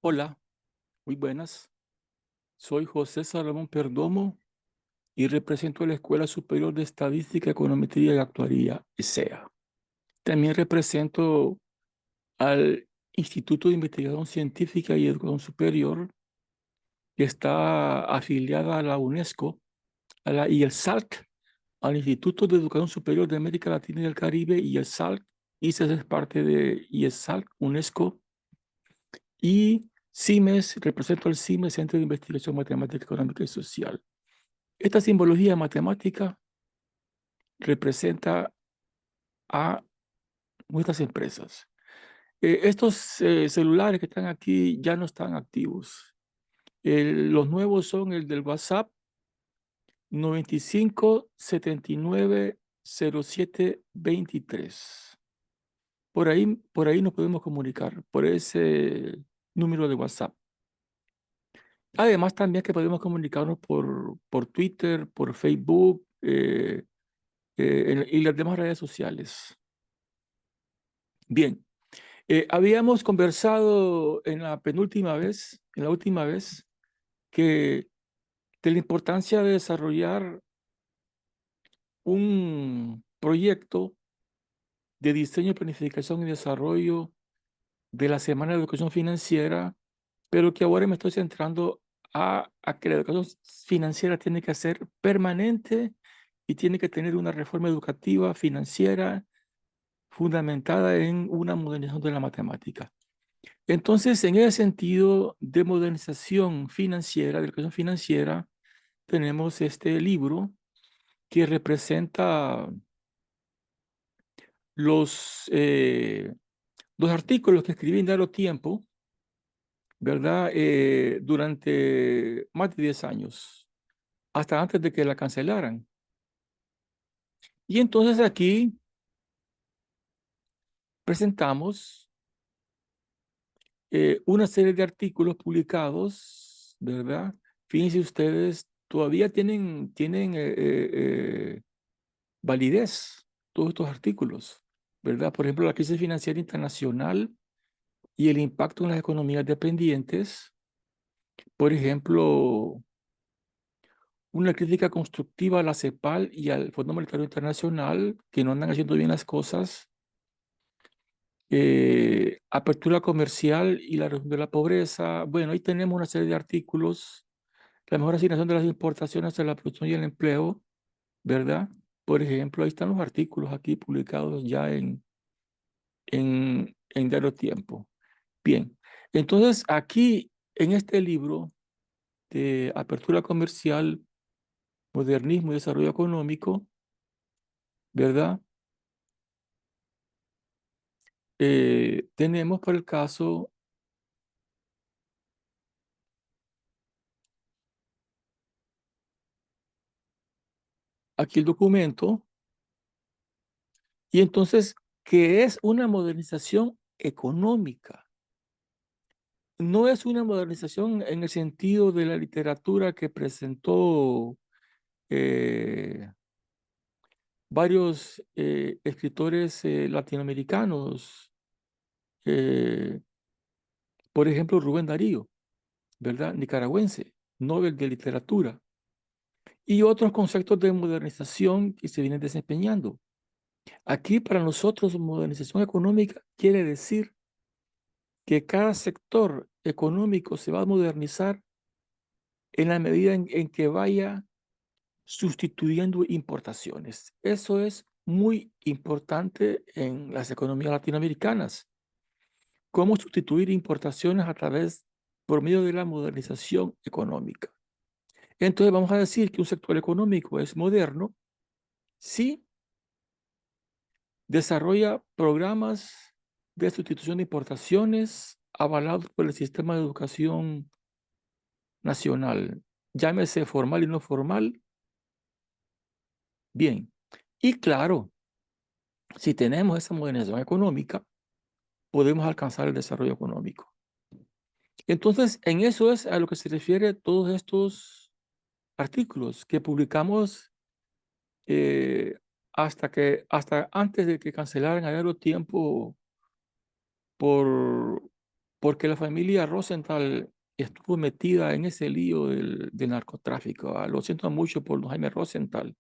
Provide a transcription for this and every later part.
Hola, muy buenas. Soy José Salomón Perdomo y represento a la Escuela Superior de Estadística, Econometría y Actuaría, ESEA. También represento al Instituto de Investigación Científica y Educación Superior, que está afiliada a la UNESCO y el SALC, al Instituto de Educación Superior de América Latina y el Caribe, y el SALC. ICES es parte de IESALC, UNESCO, y CIMES, represento al CIMES, Centro de Investigación Matemática, Económica y Social. Esta simbología matemática representa a nuestras empresas. Estos celulares que están aquí ya no están activos. Los nuevos son el del WhatsApp 95 79 07 23. Por ahí nos podemos comunicar, por ese número de WhatsApp. Además, también que podemos comunicarnos por Twitter, por Facebook y las demás redes sociales. Bien, habíamos conversado en la última vez, que de la importancia de desarrollar un proyecto de diseño, planificación y desarrollo de la Semana de Educación Financiera, pero que ahora me estoy centrando a que la educación financiera tiene que ser permanente y tiene que tener una reforma educativa financiera fundamentada en una modernización de la matemática. Entonces, en ese sentido de modernización financiera, de educación financiera, tenemos este libro que representa los, eh, los artículos que escribí en Diario Tiempo, ¿verdad? Durante más de 10 años, hasta antes de que la cancelaran. Y entonces aquí presentamos una serie de artículos publicados, ¿verdad? Fíjense ustedes, todavía tienen validez todos estos artículos, ¿verdad? Por ejemplo, la crisis financiera internacional y el impacto en las economías dependientes. Por ejemplo, una crítica constructiva a la CEPAL y al Fondo Monetario Internacional, que no andan haciendo bien las cosas. Apertura comercial y la reducción de la pobreza. Bueno, ahí tenemos una serie de artículos. La mejor asignación de las importaciones a la producción y el empleo, ¿verdad? Por ejemplo, ahí están los artículos aquí publicados ya en Diario Tiempo. Bien, entonces aquí en este libro de Apertura Comercial, Modernismo y Desarrollo Económico, ¿verdad? Tenemos por el caso aquí el documento, y entonces, ¿qué es una modernización económica? No es una modernización en el sentido de la literatura que presentó eh, varios escritores latinoamericanos, eh, por ejemplo, Rubén Darío, ¿verdad? Nicaragüense, Nobel de Literatura, y otros conceptos de modernización que se vienen desempeñando. Aquí para nosotros modernización económica quiere decir que cada sector económico se va a modernizar en la medida en que vaya sustituyendo importaciones. Eso es muy importante en las economías latinoamericanas. Cómo sustituir importaciones a través, por medio de la modernización económica. Entonces vamos a decir que un sector económico es moderno si desarrolla programas de sustitución de importaciones avalados por el sistema de educación nacional, llámese formal y no formal. Bien, y claro, si tenemos esa modernización económica, podemos alcanzar el desarrollo económico. Entonces, en eso es a lo que se refiere todos estos artículos que publicamos eh, hasta antes de que cancelaran a Diario Tiempo por, porque la familia Rosenthal estuvo metida en ese lío del narcotráfico. Lo siento mucho por don Jaime Rosenthal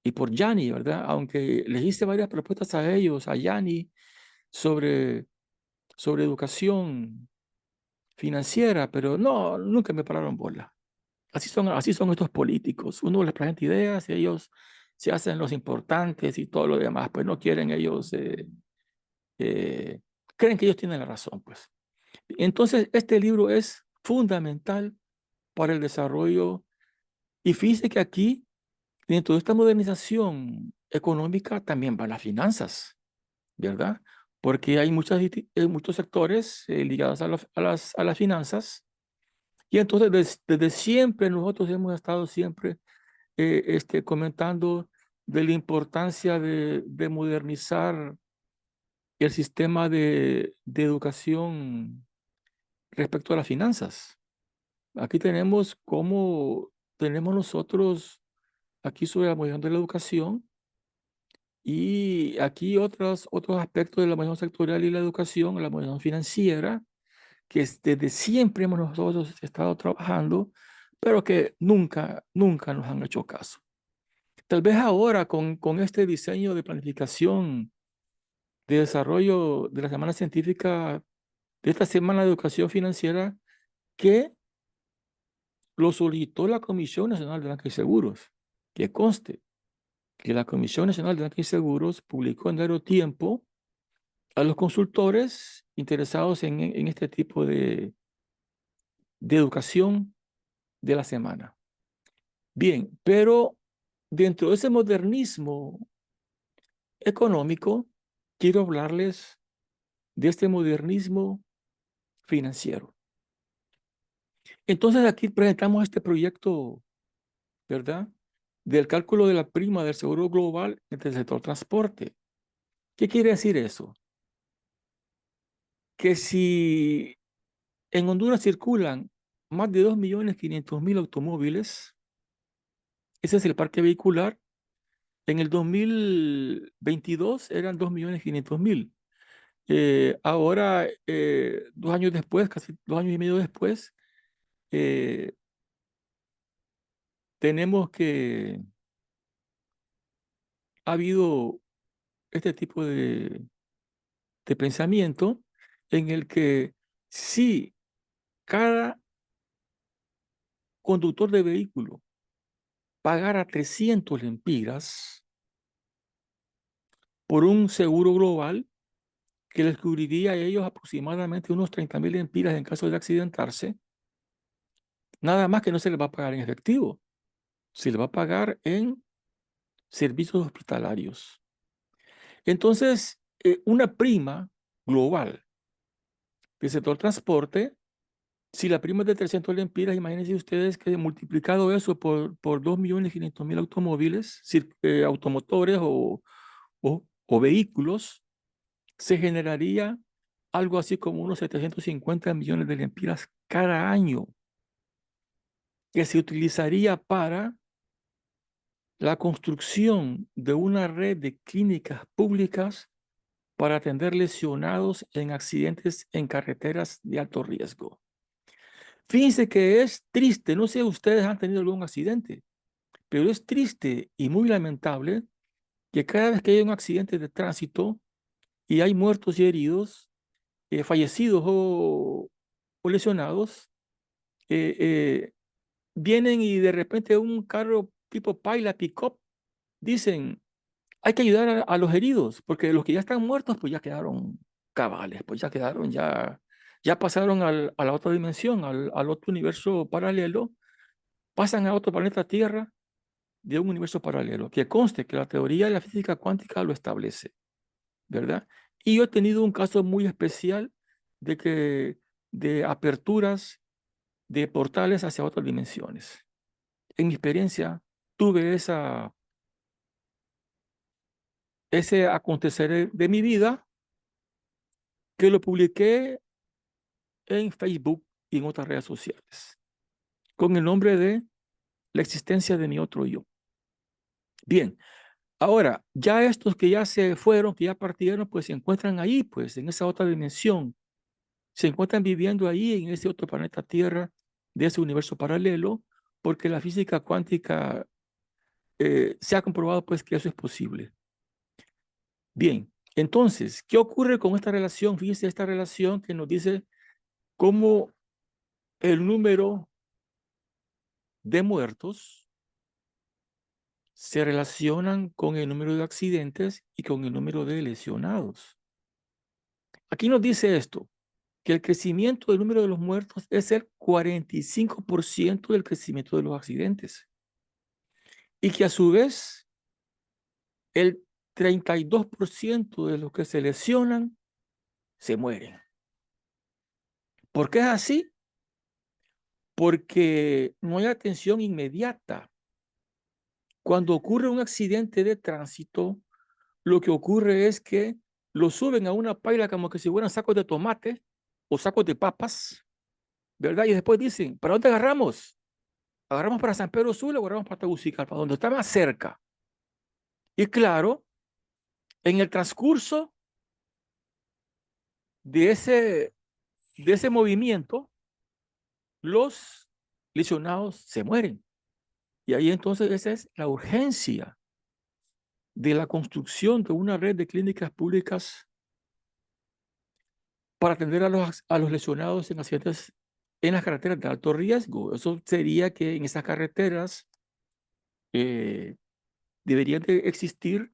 y por Gianni, ¿verdad? Aunque les hice varias propuestas a ellos, a Gianni, sobre educación financiera, pero no, nunca me pararon bola. Así son estos políticos. Uno les presenta ideas y ellos se hacen los importantes y todo lo demás, pues no quieren ellos, eh, creen que ellos tienen la razón, pues. Entonces, este libro es fundamental para el desarrollo. Y fíjese que aquí, dentro de esta modernización económica, también van las finanzas, ¿verdad? Porque hay muchos sectores ligados a las finanzas. Y entonces, desde siempre, nosotros hemos estado siempre comentando de la importancia de modernizar el sistema de educación respecto a las finanzas. Aquí tenemos cómo tenemos nosotros aquí sobre la modernización de la educación y aquí otros aspectos de la modernización sectorial y la educación, la modernización financiera, que desde siempre hemos nosotros estado trabajando, pero que nunca nos han hecho caso. Tal vez ahora con este diseño de planificación de desarrollo de la Semana Científica, de esta Semana de Educación Financiera, que lo solicitó la Comisión Nacional de Banca y Seguros, que conste que la Comisión Nacional de Banca y Seguros publicó en Diario Tiempo a los consultores interesados en este tipo de educación de la semana. Bien, pero dentro de ese modernismo económico, quiero hablarles de este modernismo financiero. Entonces aquí presentamos este proyecto, ¿verdad? Del cálculo de la prima del seguro global entre el sector transporte. ¿Qué quiere decir eso? Que si en Honduras circulan más de 2.500.000 automóviles, ese es el parque vehicular. En el 2022 eran 2.500.000. Ahora, 2 años después, casi 2 años y medio después, eh, tenemos que ha habido este tipo de pensamiento en el que si cada conductor de vehículo pagara 300 lempiras por un seguro global que les cubriría a ellos aproximadamente unos 30.000 lempiras en caso de accidentarse, nada más que no se les va a pagar en efectivo, se les va a pagar en servicios hospitalarios. Entonces, una prima global del sector transporte, si la prima es de 300 lempiras, imagínense ustedes que multiplicado eso por 2.500.000 automóviles, automotores o vehículos, se generaría algo así como unos 750 millones de lempiras cada año que se utilizaría para la construcción de una red de clínicas públicas para atender lesionados en accidentes en carreteras de alto riesgo. Fíjense que es triste, no sé si ustedes han tenido algún accidente, pero es triste y muy lamentable que cada vez que hay un accidente de tránsito y hay muertos y heridos, fallecidos o lesionados, eh, eh, vienen y de repente un carro tipo Paila, pick-up, dicen, hay que ayudar a los heridos, porque los que ya están muertos, pues ya quedaron cabales, pues ya quedaron, ya pasaron a la otra dimensión, al otro universo paralelo, pasan a otro planeta Tierra de un universo paralelo, que conste que la teoría de la física cuántica lo establece, ¿verdad? Y yo he tenido un caso muy especial de aperturas de portales hacia otras dimensiones. En mi experiencia, tuve ese acontecer de mi vida que lo publiqué en Facebook y en otras redes sociales, con el nombre de La existencia de mi otro yo. Bien, ahora, ya estos que ya se fueron, que ya partieron, pues se encuentran ahí, pues en esa otra dimensión, se encuentran viviendo ahí en ese otro planeta Tierra, de ese universo paralelo, porque la física cuántica se ha comprobado pues que eso es posible. Bien, entonces, ¿qué ocurre con esta relación? Fíjese esta relación que nos dice cómo el número de muertos se relacionan con el número de accidentes y con el número de lesionados. Aquí nos dice esto, que el crecimiento del número de los muertos es el 45% del crecimiento de los accidentes y que a su vez el 32% de los que se lesionan se mueren. ¿Por qué es así? Porque no hay atención inmediata. Cuando ocurre un accidente de tránsito, lo que ocurre es que lo suben a una paila como que si fueran sacos de tomate o sacos de papas, ¿verdad? Y después dicen, ¿para dónde agarramos? ¿Agarramos para San Pedro Sula o agarramos para Tegucigalpa, donde está más cerca? Y claro, en el transcurso de ese movimiento, los lesionados se mueren. Y ahí entonces esa es la urgencia de la construcción de una red de clínicas públicas para atender a los lesionados en accidentes en las carreteras de alto riesgo. Eso sería que en esas carreteras deberían de existir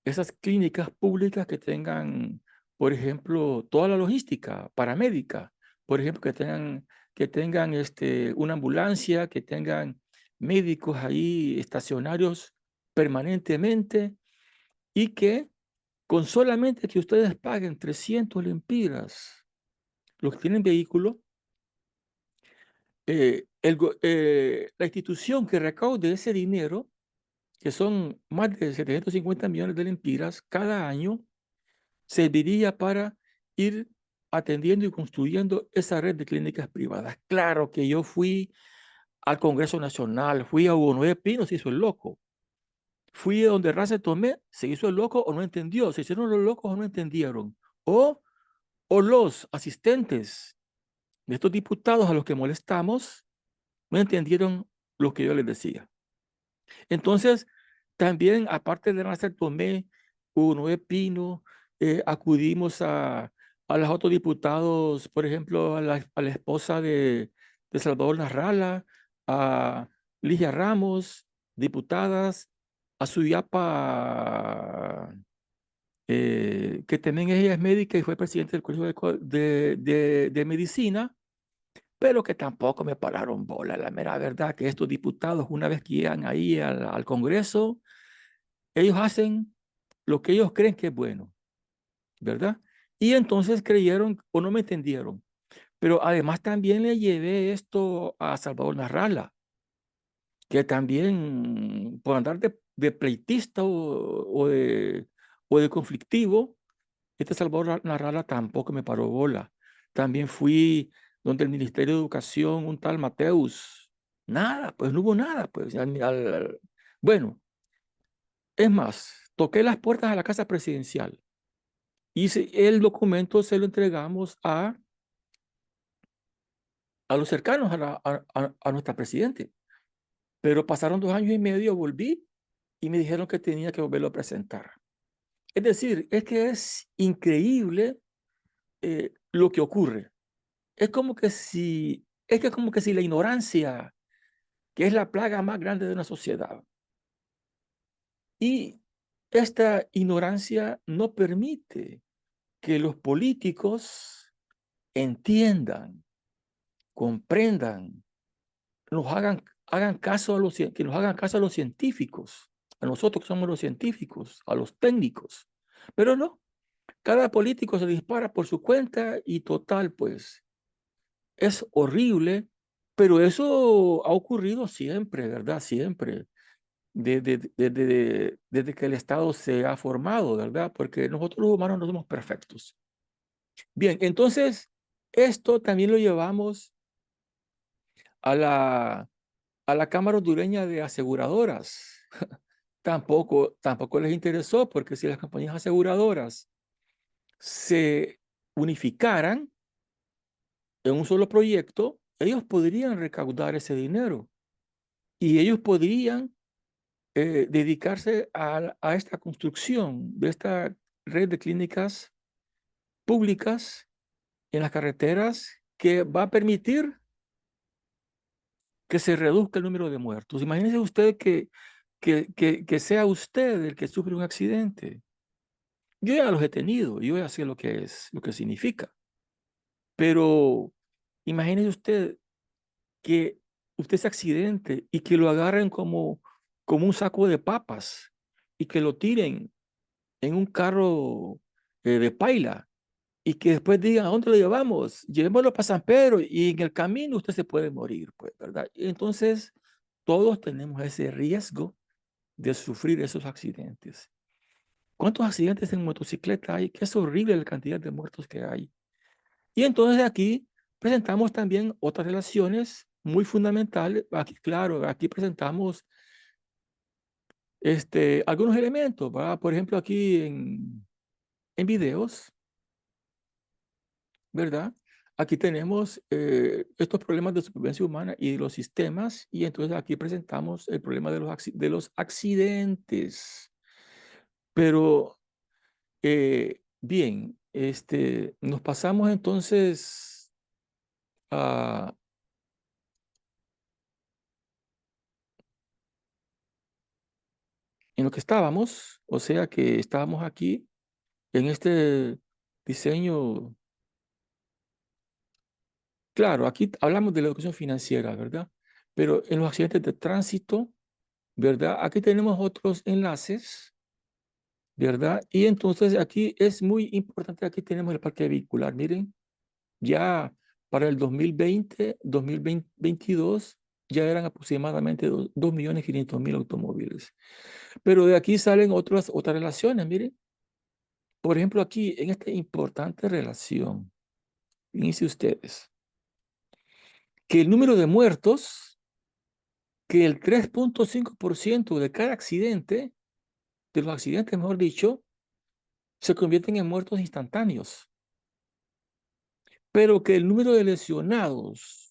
esas clínicas públicas que tengan, por ejemplo, toda la logística paramédica, por ejemplo, que tengan una ambulancia, que tengan médicos ahí estacionarios permanentemente y que con solamente que ustedes paguen 300 lempiras, los que tienen vehículo, la institución que recaude ese dinero, que son más de 750 millones de lempiras cada año, serviría para ir atendiendo y construyendo esa red de clínicas privadas. Claro que yo fui al Congreso Nacional, fui a Hugo Noé Pino, se hizo el loco. Fui a donde Raza Tomé, se hizo el loco o no entendió, se hicieron los locos o no entendieron. O los asistentes de estos diputados a los que molestamos no entendieron lo que yo les decía. Entonces, también, aparte de Raza Tomé, Hugo Noé Pino, acudimos a los otros diputados, por ejemplo, a la esposa de Salvador Narrala, a Ligia Ramos, diputadas, a Suyapa, que también ella es médica y fue presidente del Colegio de Medicina, pero que tampoco me pararon bola. La mera verdad que estos diputados, una vez que llegan ahí al Congreso, ellos hacen lo que ellos creen que es bueno, ¿verdad? Y entonces creyeron o no me entendieron. Pero además también le llevé esto a Salvador Narrala, que también por andar de pleitista o de conflictivo, Salvador Narrala tampoco me paró bola. También fui donde el Ministerio de Educación, un tal Mateus, nada, pues no hubo nada, pues. Bueno, es más, toqué las puertas a la casa presidencial y el documento se lo entregamos a los cercanos a nuestra presidente. Pero pasaron 2 años y medio, volví y me dijeron que tenía que volverlo a presentar. Es decir, es que es increíble lo que ocurre. Es como que si la ignorancia, que es la plaga más grande de una sociedad, y esta ignorancia no permite que los políticos entiendan, comprendan, hagan caso que nos hagan caso a los científicos, a nosotros que somos los científicos, a los técnicos. Pero no, cada político se dispara por su cuenta y total, pues, es horrible, pero eso ha ocurrido siempre, ¿verdad? Siempre, desde que el Estado se ha formado, ¿verdad? Porque nosotros los humanos no somos perfectos. Bien, entonces, esto también lo llevamos a la Cámara Hondureña de Aseguradoras. Tampoco les interesó, porque si las compañías aseguradoras se unificaran, en un solo proyecto, ellos podrían recaudar ese dinero y ellos podrían dedicarse a esta construcción de esta red de clínicas públicas en las carreteras que va a permitir que se reduzca el número de muertos. Imagínese usted que sea usted el que sufre un accidente. Yo ya los he tenido, yo ya sé lo que es, lo que significa. Pero imagínese usted que usted se accidente y que lo agarren como un saco de papas y que lo tiren en un carro de paila y que después digan, ¿a dónde lo llevamos? Llevémoslo para San Pedro y en el camino usted se puede morir, pues, ¿verdad? Entonces, todos tenemos ese riesgo de sufrir esos accidentes. ¿Cuántos accidentes en motocicleta hay? Que es horrible la cantidad de muertos que hay. Y entonces aquí presentamos también otras relaciones muy fundamentales. Aquí, claro, aquí presentamos algunos elementos, ¿verdad? Por ejemplo, aquí en videos, ¿verdad? Aquí tenemos estos problemas de supervivencia humana y de los sistemas, y entonces aquí presentamos el problema de los accidentes. Pero, bien, nos pasamos entonces a, en lo que estábamos, o sea que estábamos aquí en este diseño. Claro, aquí hablamos de la educación financiera, ¿verdad? Pero en los accidentes de tránsito, ¿verdad? Aquí tenemos otros enlaces, ¿verdad? Y entonces aquí es muy importante, aquí tenemos el parque vehicular. Miren, ya para el 2020, 2022, ya eran aproximadamente 2.500.000 automóviles. Pero de aquí salen otras relaciones, miren. Por ejemplo, aquí en esta importante relación, fíjense ustedes, que el número de muertos, que el 3.5% de cada accidente, de los accidentes, mejor dicho, se convierten en muertos instantáneos. Pero que el número de lesionados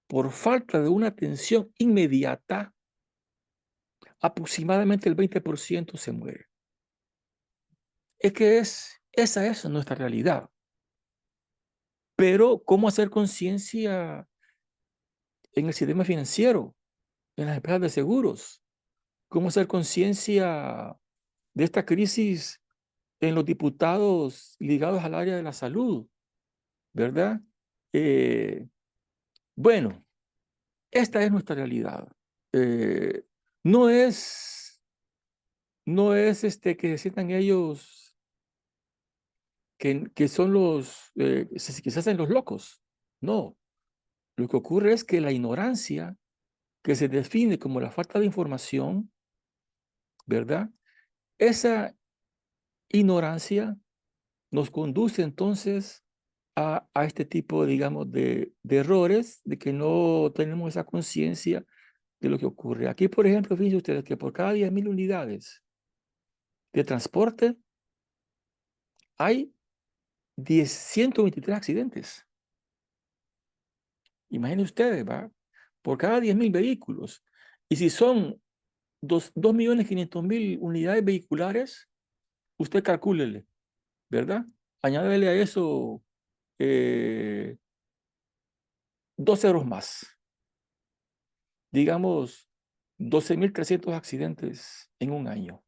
por falta de una atención inmediata, aproximadamente el 20% se muere. Es que esa es nuestra realidad. Pero, ¿cómo hacer conciencia en el sistema financiero, en las empresas de seguros? ¿Cómo hacer conciencia de esta crisis en los diputados ligados al área de la salud? ¿Verdad? Eh, bueno, esta es nuestra realidad. Eh, no es, no es que se sientan ellos que son que se hacen los locos. No, lo que ocurre es que la ignorancia, que se define como la falta de información, ¿verdad? Esa ignorancia nos conduce entonces a este tipo, digamos, de errores, de que no tenemos esa conciencia de lo que ocurre. Aquí, por ejemplo, fíjense ustedes que por cada 10.000 unidades de transporte hay 123 accidentes. Imaginen ustedes, ¿va? Por cada 10.000 vehículos. Y si son 2.500.000 unidades vehiculares, usted calcúlele, ¿verdad? Añádele a eso 2 ceros más. Digamos, 12.300 accidentes en un año,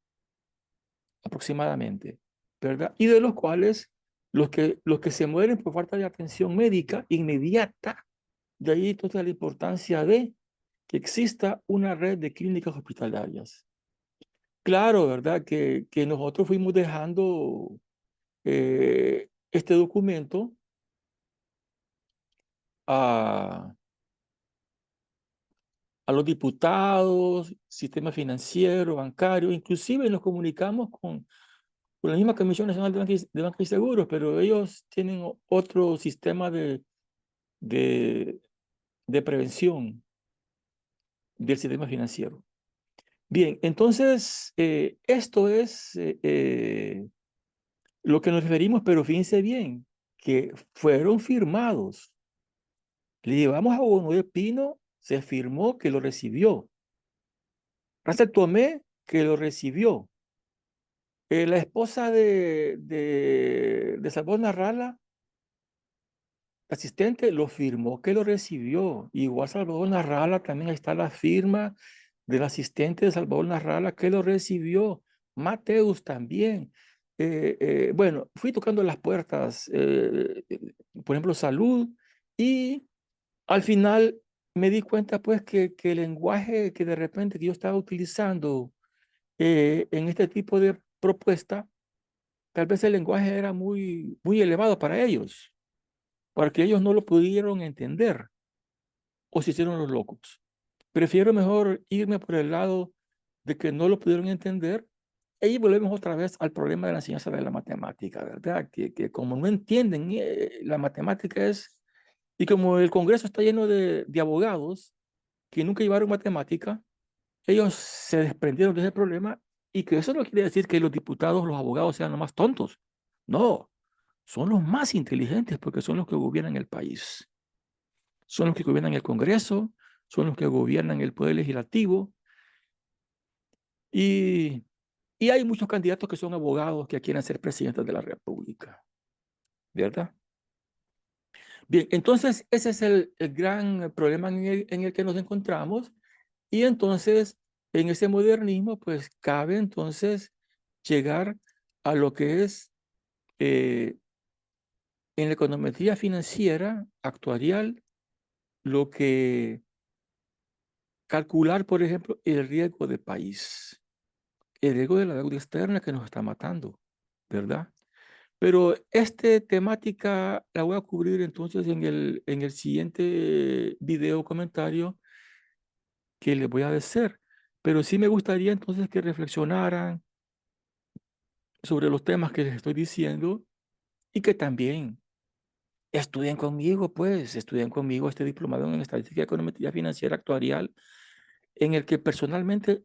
aproximadamente, ¿verdad? Y de los cuales los que se mueren por falta de atención médica inmediata, de ahí toda la importancia de que exista una red de clínicas hospitalarias. Claro, ¿verdad? Que nosotros fuimos dejando este documento a, a los diputados, sistema financiero, bancario, inclusive nos comunicamos con la misma Comisión Nacional de Banca y Seguros, pero ellos tienen otro sistema de, de prevención del sistema financiero. Bien, entonces, esto es lo que nos referimos, pero fíjense bien, que fueron firmados. Le llevamos a Bono Pino, se firmó que lo recibió. Russell Tomé, que lo recibió. La esposa de Salvador Narrala, asistente, lo firmó que lo recibió. Igual Salvador Narrala, también ahí está la firma del asistente de Salvador Narrala que lo recibió. Mateus también. Bueno, fui tocando las puertas, por ejemplo, Salud, y al final me di cuenta pues que el lenguaje que de repente que yo estaba utilizando en este tipo de propuesta, tal vez el lenguaje era muy elevado para ellos, porque ellos no lo pudieron entender o se hicieron los locos. Prefiero mejor irme por el lado de que no lo pudieron entender y volvemos otra vez al problema de la enseñanza de la matemática, ¿verdad? Que como no entienden la matemática es, y como el Congreso está lleno de abogados que nunca llevaron matemática, ellos se desprendieron de ese problema y que eso no quiere decir que los diputados, los abogados sean los más tontos. No, son los más inteligentes porque son los que gobiernan el país. Son los que gobiernan el Congreso, son los que gobiernan el Poder Legislativo y, y hay muchos candidatos que son abogados que quieren ser presidentes de la República, ¿verdad? Bien, entonces ese es el gran problema en el que nos encontramos y entonces en ese modernismo pues cabe entonces llegar a lo que es en la econometría financiera actuarial, lo que calcular, por ejemplo, el riesgo de país, el riesgo de la deuda externa que nos está matando, ¿verdad? Pero esta temática la voy a cubrir entonces en el siguiente video comentario que les voy a hacer. Pero sí me gustaría entonces que reflexionaran sobre los temas que les estoy diciendo y que también estudien conmigo, pues, estudien conmigo este diplomado en Estadística y Econometría Financiera Actuarial, en el que personalmente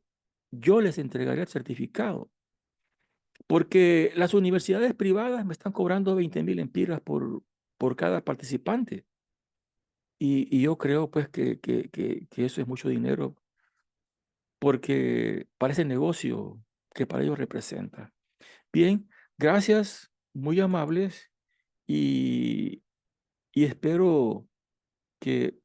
yo les entregaré el certificado, porque las universidades privadas me están cobrando 20.000 empiras por cada participante. Y yo creo pues que eso es mucho dinero, porque para ese negocio que para ellos representa. Bien, gracias, muy amables, y, y espero que